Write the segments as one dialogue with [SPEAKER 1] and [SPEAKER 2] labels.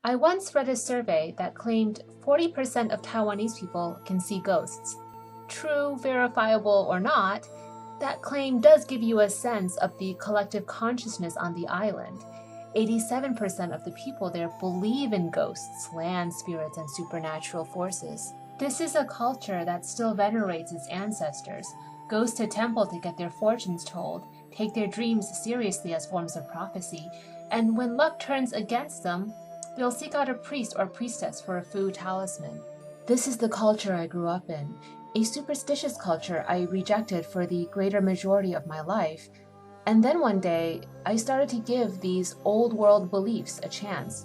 [SPEAKER 1] I once read a survey that claimed 40% of Taiwanese people can see ghosts. True, verifiable, or not, that claim does give you a sense of the collective consciousness on the island. 87% of the people there believe in ghosts, land spirits, and supernatural forces. This is a culture that still venerates its ancestors, goes to temple to get their fortunes told, take their dreams seriously as forms of prophecy, and when luck turns against them, they'll seek out a priest or priestess for a food talisman. This is the culture I grew up in, a superstitious culture I rejected for the greater majority of my life. And then one day, I started to give these old world beliefs a chance.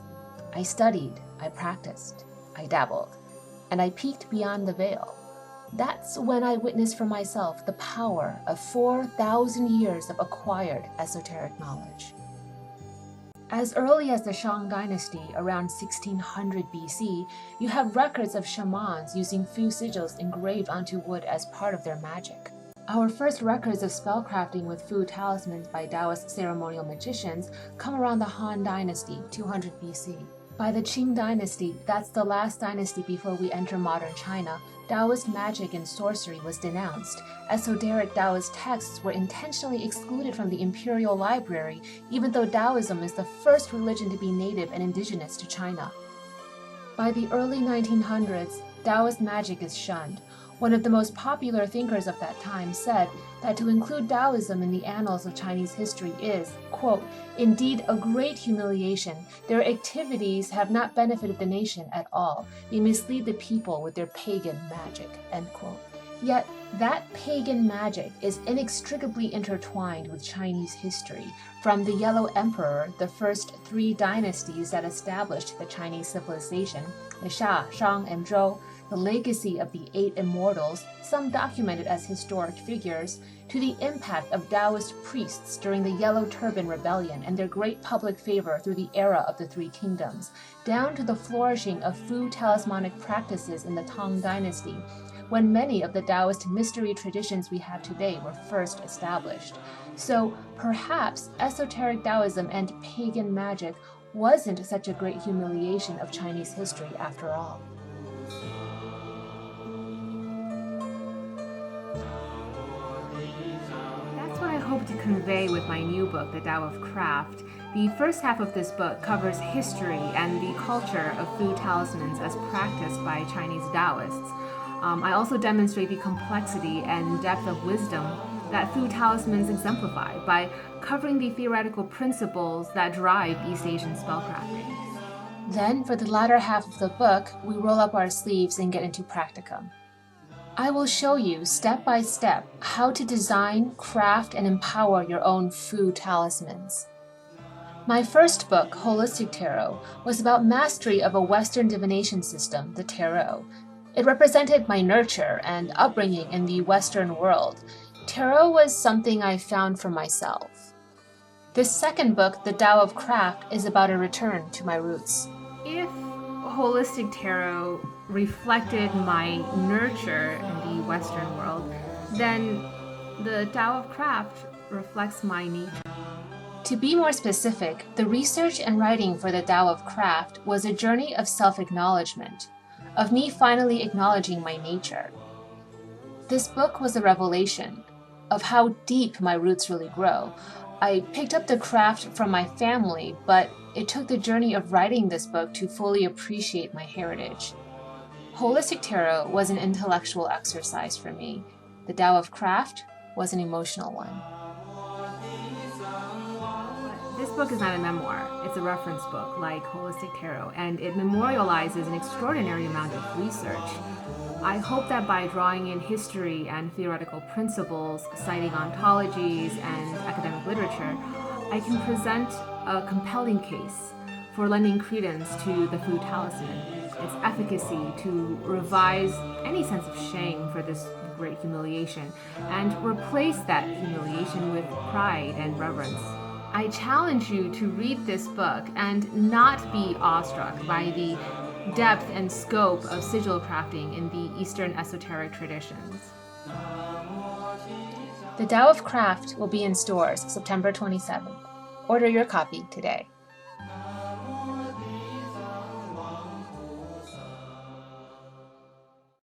[SPEAKER 1] I studied, I practiced, I dabbled, and I peeked beyond the veil. That's when I witnessed for myself the power of 4,000 years of acquired esoteric knowledge. As early as the Shang dynasty, around 1600 BC, you have records of shamans using fu sigils engraved onto wood as part of their magic. Our first records of spellcrafting with fu talismans by Taoist ceremonial magicians come around the Han dynasty, 200 BC. By the Qing dynasty, that's the last dynasty before we enter modern China, Taoist magic and sorcery was denounced. Esoteric Taoist texts were intentionally excluded from the imperial library, even though Taoism is the first religion to be native and indigenous to China. By the early 1900s, Taoist magic is shunned. One of the most popular thinkers of that time said that to include Taoism in the annals of Chinese history is, quote, indeed a great humiliation. Their activities have not benefited the nation at all. They mislead the people with their pagan magic, end quote. Yet, that pagan magic is inextricably intertwined with Chinese history, from the Yellow Emperor, the first 3 dynasties that established the Chinese civilization, the Xia, Shang, and Zhou, the legacy of the 8 immortals, some documented as historic figures, to the impact of Taoist priests during the Yellow Turban Rebellion and their great public favor through the era of the 3 kingdoms, down to the flourishing of fu talismanic practices in the Tang dynasty, when many of the Taoist mystery traditions we have today were first established. So perhaps esoteric Taoism and pagan magic wasn't such a great humiliation of Chinese history after all. What I hope to convey with my new book, The Tao of Craft. The first half of this book covers history and the culture of fu talismans as practiced by Chinese Taoists. I also demonstrate the complexity and depth of wisdom that fu talismans exemplify by covering the theoretical principles that drive East Asian spellcrafting. Then, for the latter half of the book, we roll up our sleeves and get into practicum. I will show you step by step how to design, craft, and empower your own fu talismans. My first book, Holistic Tarot, was about mastery of a Western divination system, the Tarot. It represented my nurture and upbringing in the Western world. Tarot was something I found for myself. This second book, The Tao of Craft, is about a return to my roots. If Holistic Tarot reflected my nurture in the Western world, then the Tao of Craft reflects my nature. To be more specific, the research and writing for the Tao of Craft was a journey of self-acknowledgement, of me finally acknowledging my nature. This book was a revelation of how deep my roots really grow. I picked up the craft from my family, but it took the journey of writing this book to fully appreciate my heritage. Holistic Tarot was an intellectual exercise for me. The Tao of Craft was an emotional one. This book is not a memoir. It's a reference book like Holistic Tarot, and it memorializes an extraordinary amount of research. I hope that by drawing in history and theoretical principles, citing ontologies and academic literature, I can present a compelling case for lending credence to the fu talisman, its efficacy to revise any sense of shame for this great humiliation, and replace that humiliation with pride and reverence. I challenge you to read this book and not be awestruck by the depth and scope of sigil crafting in the Eastern esoteric traditions. The Tao of Craft will be in stores September 27th. Order your copy today.